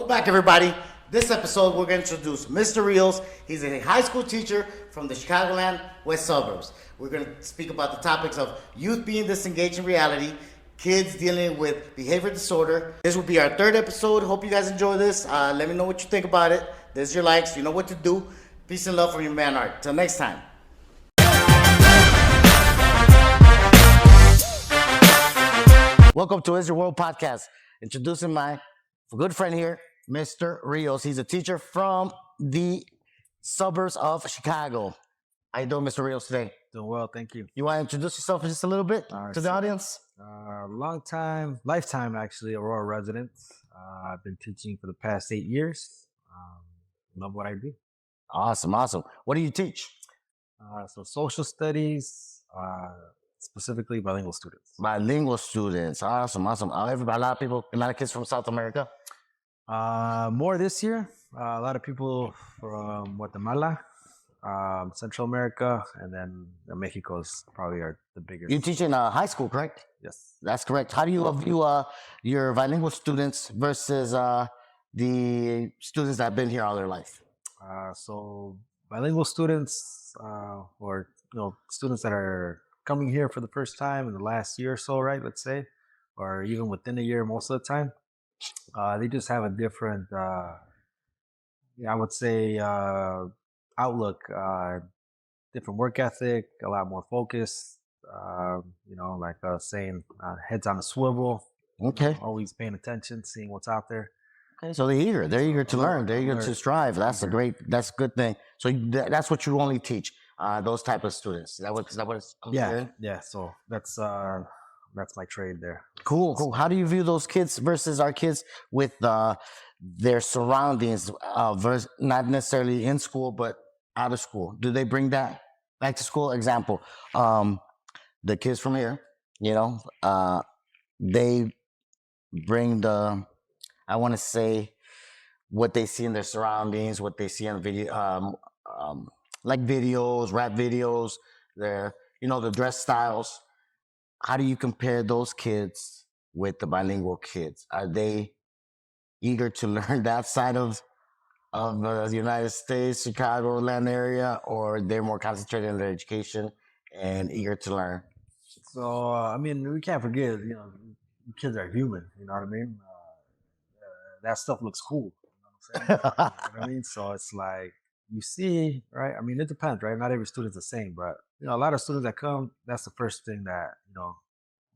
back, everybody. This episode, we're going to introduce Mr. Rios. He's a high school teacher from the Chicagoland West suburbs. We're going to speak about the topics of youth being disengaged in reality, kids dealing with behavior disorder. This will be our third episode. Hope you guys enjoy this. Let me know what you think about it. There's your likes. You know what to do. Peace and love from your man Art. Till next time. Welcome to Is Your World podcast. Introducing my good friend here, Mr. Rios. He's a teacher from the suburbs of Chicago. How you doing, Mr. Rios, today? Doing well, thank you. You want to introduce yourself just a little bit to the audience? Lifetime actually, Aurora resident. I've been teaching for the past 8 years. Love what I do. Awesome. What do you teach? So social studies, specifically bilingual students. Bilingual students. Awesome. Everybody, a lot of kids from South America. More this year. A lot of people from Guatemala, Central America, and then Mexico's probably are the biggest. You teach in high school, correct? Yes. That's correct. How do you view your bilingual students versus the students that have been here all their life? So bilingual students, or students that are coming here for the first time in the last year or so, right? Let's say, or even within a year, most of the time, they just have a different, I would say, outlook, different work ethic, a lot more focus. Like I was saying, heads on a swivel. Okay. Always paying attention, seeing what's out there. Okay, so they're eager to learn, they're eager to strive. That's a good thing. So that's what you only teach, those type of students. Is that what it's yeah. So that's my trade there. Cool. How do you view those kids versus our kids with their surroundings, versus not necessarily in school but out of school? Do they bring that back to school? Example, the kids from here, they bring I want to say what they see in their surroundings, what they see in video, like videos, rap videos, the dress styles. How do you compare those kids with the bilingual kids? Are they eager to learn that side of the United States, Chicagoland area, or they're more concentrated in their education and eager to learn? So, we can't forget, kids are human, you know what I mean? That stuff looks cool. You know what I'm saying? You know what I mean? So it's like you see, right? It depends, right? Not every student's the same, but a lot of students that come, that's the first thing that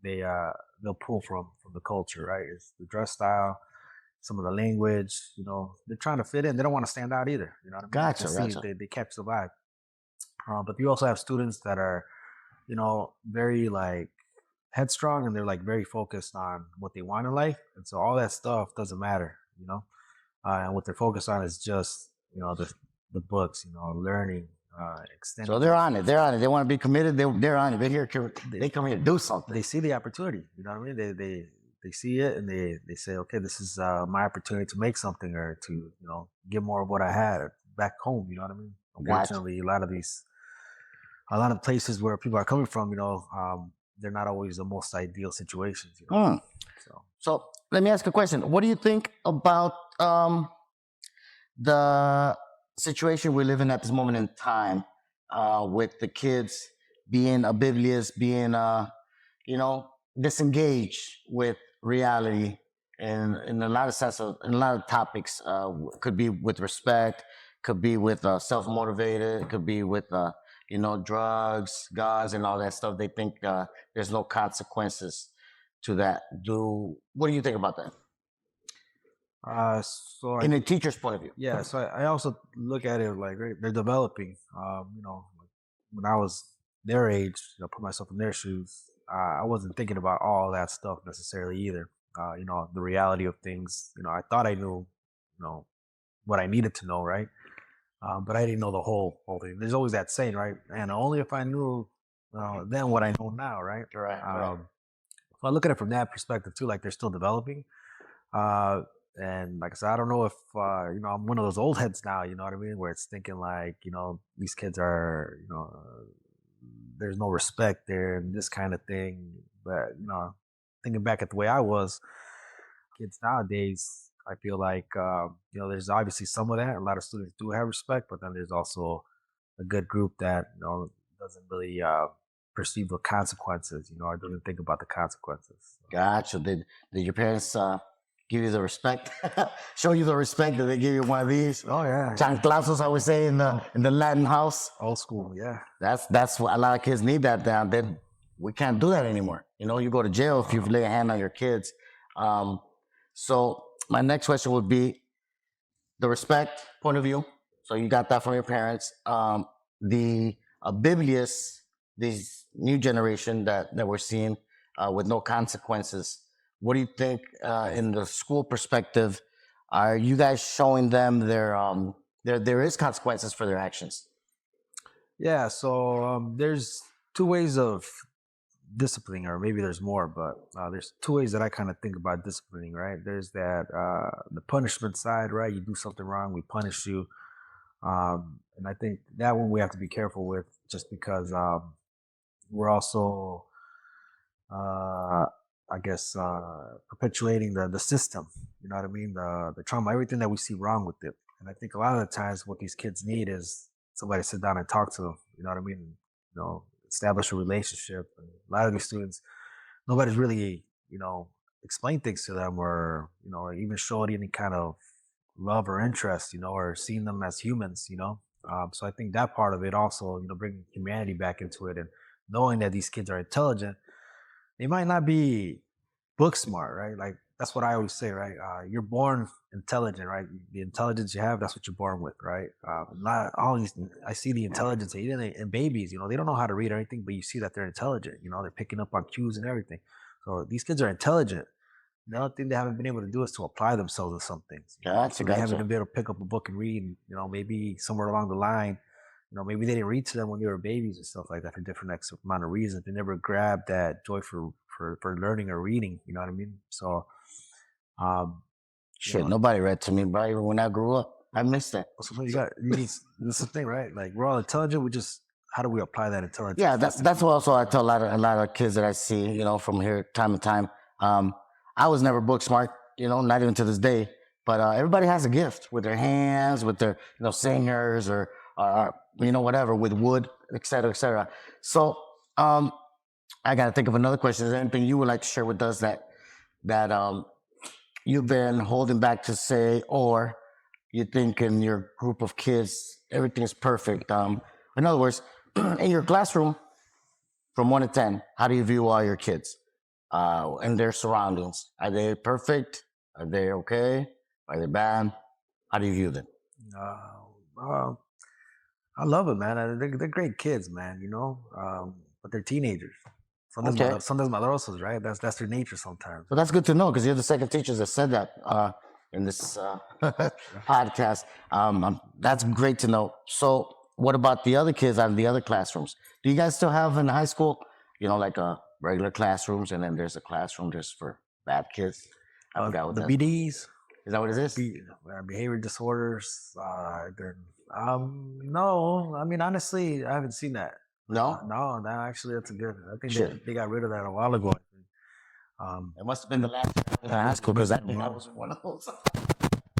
they'll pull from the culture, right? It's the dress style, some of the language. They're trying to fit in. They don't want to stand out either. You know what I mean? Gotcha. They catch the vibe. But you also have students that are, very like headstrong, and they're like very focused on what they want in life, and so all that stuff doesn't matter, and what they're focused on is just the books, learning, extending. So they're on it. They want to be committed. They're on it. They come here to do something. They see the opportunity. You know what I mean? They see it, and they say, okay, this is my opportunity to make something, or to get more of what I had back home. You know what I mean? Unfortunately, a lot of places where people are coming from, they're not always the most ideal situations. So let me ask a question. What do you think about the situation we live in at this moment in time, with the kids being oblivious, being disengaged with reality, and in a lot of topics, could be with respect, could be with self-motivated, it could be with drugs, guns, and all that stuff. They think there's no consequences to that. What do you think about that? In a teacher's point of view. Yeah, so I also look at it like, right, they're developing. When I was their age, put myself in their shoes, I wasn't thinking about all that stuff necessarily either. The reality of things. I thought I knew, what I needed to know, right? But I didn't know the whole thing. There's always that saying, right? And only if I knew then what I know now, right? Right. So I look at it from that perspective too. Like, they're still developing. And like I said, I don't know if I'm one of those old heads now. You know what I mean? Where it's thinking like, these kids are, there's no respect there and this kind of thing. But thinking back at the way I was, kids nowadays, I feel like there's obviously some of that. A lot of students do have respect, but then there's also a good group that doesn't really perceive the consequences, or doesn't think about the consequences. Gotcha. Did your parents give you the respect? Show you the respect that they give you one of these? Oh yeah, Chanclazos, I would say in the Latin house. old school. Yeah, That's what a lot of kids need that down. Then we can't do that anymore. You go to jail if you lay a hand on your kids. Um, so my next question would be the respect point of view. So you got that from your parents. The Biblius, this new generation that we're seeing with no consequences. What do you think in the school perspective? Are you guys showing them there is consequences for their actions? yeah. So there's two ways of disciplining, or maybe there's more, but there's two ways that I kind of think about disciplining. Right? There's that the punishment side. Right? You do something wrong, we punish you. And I think that one we have to be careful with, just because we're also, uh, I guess, perpetuating the system. You know what I mean? The trauma, everything that we see wrong with it. And I think a lot of the times, what these kids need is somebody to sit down and talk to them. You know what I mean? Establish a relationship. And a lot of these students, nobody's really, explained things to them, or even showed any kind of love or interest, or seeing them as humans, so I think that part of it also, bringing humanity back into it, and knowing that these kids are intelligent. They might not be book smart, right? Like, that's what I always say, right? You're born intelligent, right? The intelligence you have, that's what you're born with, right? Not all these. I see the intelligence even in babies. They don't know how to read or anything, but you see that they're intelligent. They're picking up on cues and everything. So these kids are intelligent. The only thing they haven't been able to do is to apply themselves to some things. Gotcha, So they haven't gotcha. been able to pick up a book and read. And, maybe somewhere along the line, maybe they didn't read to them when they were babies and stuff like that for different X amount of reasons. They never grabbed that joy for learning or reading. You know what I mean? So, um, Shit, nobody read to me, bro. Even when I grew up, I missed that. so this is the thing, right? Like, we're all intelligent. How do we apply that intelligence? Yeah, that's what also I tell a lot of kids that I see, from here time to time. I was never book smart, not even to this day. But everybody has a gift with their hands, with their singers or whatever, with wood, et cetera, et cetera. So I got to think of another question. Is there anything you would like to share with us that you've been holding back to say, or you think in your group of kids everything is perfect? In other words, in your classroom, from 1 to 10, how do you view all your kids and their surroundings? Are they perfect? Are they okay? Are they bad? How do you view them? Uh, I love it, man. They're great kids, man. But they're teenagers. Okay. Son desmadrosos, right? That's their nature sometimes. Well, that's good to know because you're the second teacher that said that in this podcast. That's great to know. So, what about the other kids out of the other classrooms? Do you guys still have in high school, like regular classrooms, and then there's a classroom just for bad kids? I forgot what The that BDs, is. That what it is? behavior disorders. No, I mean, honestly, I haven't seen that. No, No, actually, that's a good. I think Shit. they got rid of that a while ago. It must have been the last year I was in high school because I think I was one of those.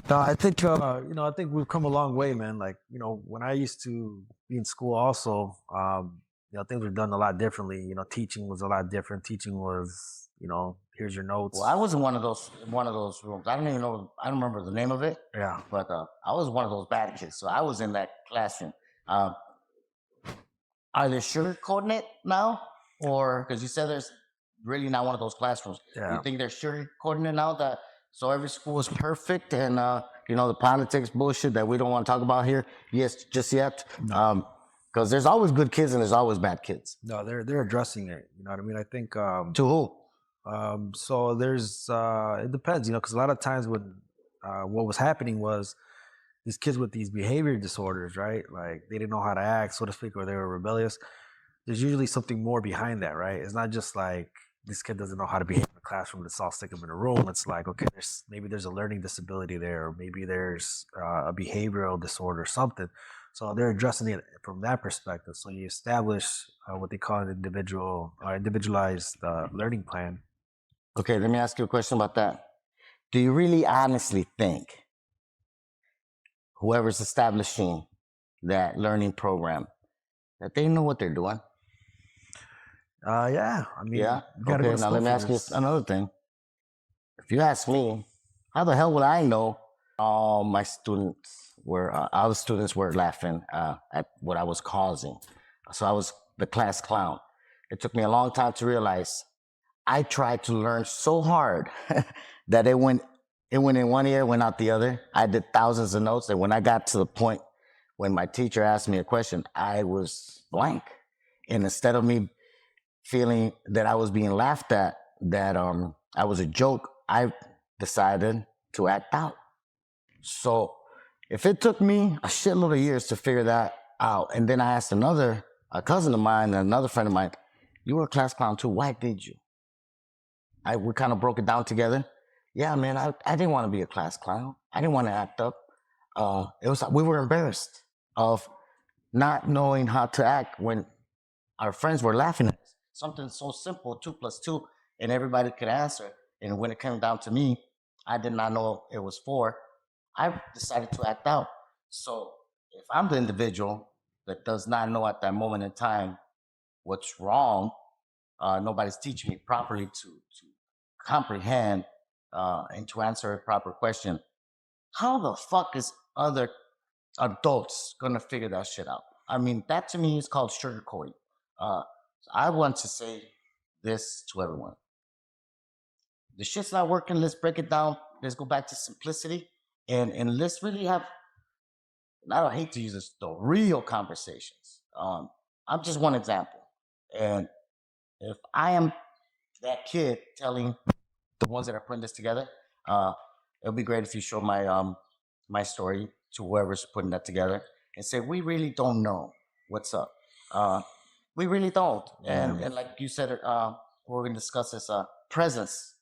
No, I think I think we've come a long way, man. Like, when I used to be in school, also, things were done a lot differently. Teaching was a lot different. Teaching was, here's your notes. Well, I was in one of those rooms. I don't even know. I don't remember the name of it. Yeah. But I was one of those bad kids, so I was in that classroom. Um, are they sugarcoating it now, or because you said there's really not one of those classrooms? Yeah. You think they're sugarcoating it now that so every school is perfect and the politics bullshit that we don't want to talk about here? Yes, just yet. No. Because there's always good kids and there's always bad kids. No, they're addressing it. You know what I mean? I think To who? so there's it depends, because a lot of times when what was happening was these kids with these behavior disorders, right? Like, they didn't know how to act, so to speak, or they were rebellious. There's usually something more behind that, right? It's not just like this kid doesn't know how to behave in the classroom. Let's all stick him in a room. It's like, okay, maybe there's a learning disability there, or maybe there's a behavioral disorder or something. So they're addressing it from that perspective. So you establish what they call an individualized learning plan. Okay, let me ask you a question about that. do you really honestly think whoever's establishing that learning program that they know what they're doing? Yeah, I mean, Yeah. you got to go Okay. to Now school let me for ask you this. another thing. If you ask me, how the hell would I know? All my students were, other students were laughing at what I was causing. So I was the class clown. It took me a long time to realize I tried to learn so hard that it went in one ear, went out the other. I did thousands of notes, and when I got to the point when my teacher asked me a question, I was blank. And instead of me feeling that I was being laughed at, that I was a joke, I decided to act out. So if it took me a shitload of years to figure that out, and then I asked a cousin of mine and another friend of mine, you were a class clown too. Why did you? We kind of broke it down together. Yeah, man, I didn't want to be a class clown. I didn't want to act up. We were embarrassed of not knowing how to act when our friends were laughing at us. Something so simple, 2 plus 2, and everybody could answer. And when it came down to me, I did not know it was 4. I decided to act out. So if I'm the individual that does not know at that moment in time what's wrong, nobody's teaching me properly to comprehend and to answer a proper question. How the fuck is other adults gonna figure that shit out? I mean, that to me is called sugarcoating. Uh, I want to say this to everyone: the shit's not working. Let's break it down. Let's go back to simplicity, and let's really have. I don't hate to use this, the real conversations. I'm just one example, and if I am that kid telling the ones that are putting this together, uh, it'll be great if you show my story to whoever's putting that together and say we really don't know what's up. Uh, we really don't. Yeah. And like you said, we're gonna discuss this presence.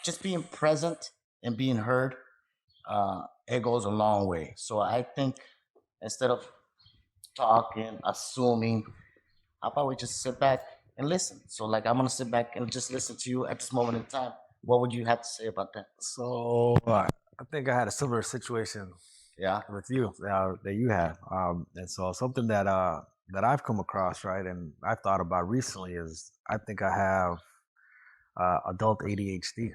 Just being present and being heard. It goes a long way. So I think instead of talking, assuming, how about we just sit back and listen? So, like, I'm gonna sit back and just listen to you at this moment in time. What would you have to say about that? So I think I had a similar situation Yeah. with you that you had, and so something that I've come across, right, and I've thought about recently is I think I have adult ADHD.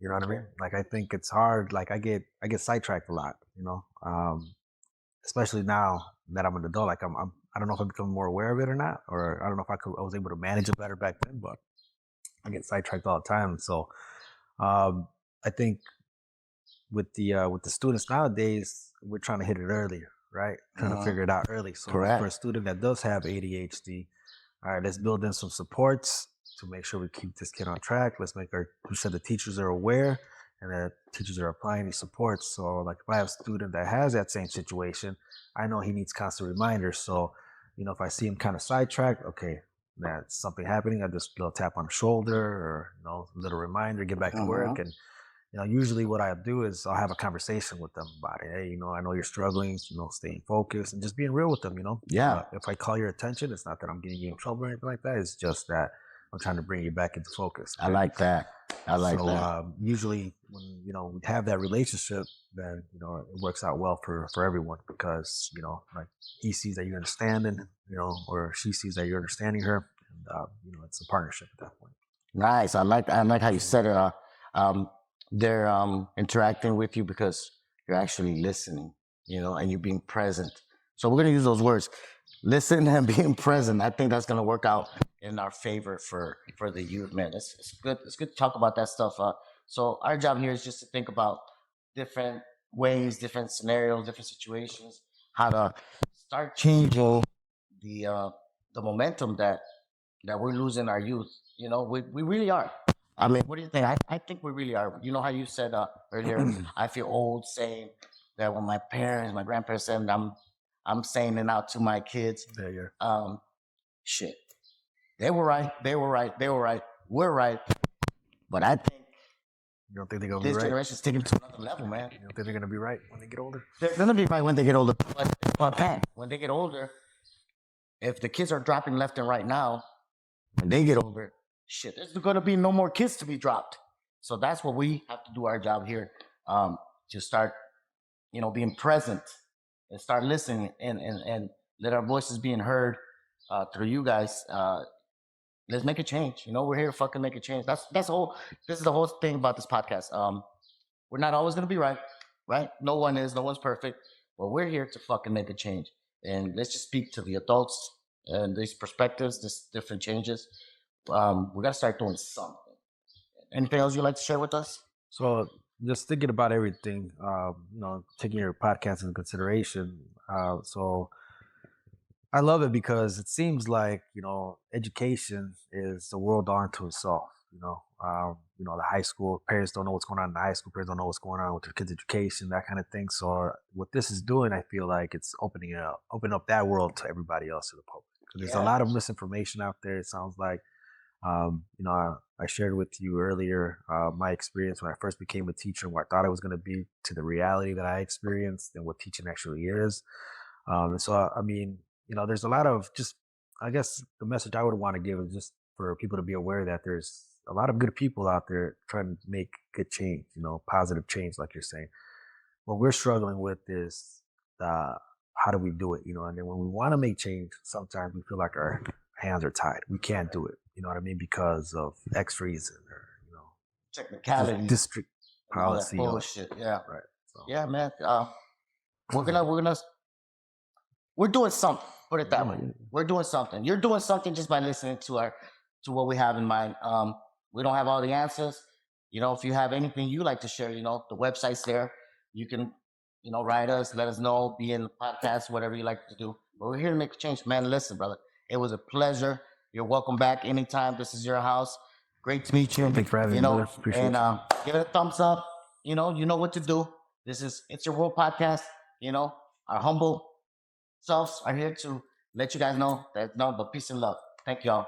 You know what I Okay. mean? Like I think it's hard. Like I get sidetracked a lot. Especially now that I'm an adult. Like I don't know if I'm becoming more aware of it or not, or I don't know if I was able to manage it better back then. But I get sidetracked all the time. So um, I think with the students nowadays, we're trying to hit it earlier, right? Trying to Mm-hmm. figure it out early. So for a Correct. student that does have ADHD, all right, let's build in some supports to make sure we keep this kid on track. Let's make we said the teachers are aware and that teachers are applying these supports. So like if I have a student that has that same situation, I know he needs constant reminders. So, if I see him kind of sidetracked, okay, that's something happening. I just a little tap on the shoulder or, a little reminder, get back to Mm-hmm. work. And usually what I do is I'll have a conversation with them about it. Hey, I know you're struggling, staying focused and just being real with them, Yeah, If I call your attention, it's not that I'm getting you in trouble or anything like that. It's just that I'm trying to bring you back into focus, I right? like that. I like So that. usually when, we have that relationship, then, it works out well for everyone because, like he sees that you're understanding, or she sees that you're understanding her. And, it's a partnership at that point. Nice. I like how you said it. Um, they're interacting with you because you're actually listening, and you're being present. So we're gonna use those words, listen and being present. I think that's gonna work out in our favor for the youth, man. It's good. It's good to talk about that stuff. So our job here is just to think about different ways, different scenarios, different situations, how to start changing the uh, the momentum that we're losing our youth. We really are. I mean, what do you think? I think we really are. You know how you said earlier, I feel old saying that when my grandparents said, I'm saying it out to my kids. There you Shit, they were right. They were right. They were right. We're right. But I think You don't think they're gonna be this right? generation's taking it to another level, man. You don't think they're gonna be right when they get older? They're gonna be right when they get older. But man, when they get older, if the kids are dropping left and right now, when they get older, shit, there's gonna be no more kids to be dropped. So that's what we have to do our job here, to start, being present and start listening, and let our voices being heard through you guys. Let's make a change. We're here to fucking make a change. That's whole. This is the whole thing about this podcast. We're not always gonna be right, right? No one is. No one's perfect. But we're here to fucking make a change. And let's just speak to the adults and these perspectives, these different changes. We gotta start doing something. Anything else you'd like to share with us? So just thinking about everything, taking your podcast into consideration. So I love it because it seems like education is the world unto itself. The high school parents don't know what's going on in the high school. Parents don't know what's going on with their kids' education, that kind of thing. So what this is doing, I feel like it's opening up that world to everybody else in the public. 'Cause there's a lot of misinformation out there. It sounds like, I shared with you earlier my experience when I first became a teacher, and what I thought it was going to be, to the reality that I experienced and what teaching actually is. And so, I mean, there's a lot of just, I guess the message I would want to give is just for people to be aware that there's a lot of good people out there trying to make good change, positive change, like you're saying. What we're struggling with is how do we do it, and then when we want to make change, sometimes we feel like our hands are tied. We can't do it, you know what I mean, because of X reason, or, Technicality, district all that policy. bullshit. Yeah, Right. So, yeah, man. We're doing something. Put it that way. We're doing something. You're doing something just by listening to what we have in mind. We don't have all the answers. If you have anything you like to share, the website's there. You can, write us, let us know, be in the podcast, whatever you like to do. But we're here to make a change, man. Listen, brother, it was a pleasure. You're welcome back anytime. This is your house. Great to meet you. Thanks for having me, brother. Appreciate and give it a thumbs up. You know what to do. It's your world podcast. Our humble selves are here to let you guys know that no, but peace and love. Thank y'all.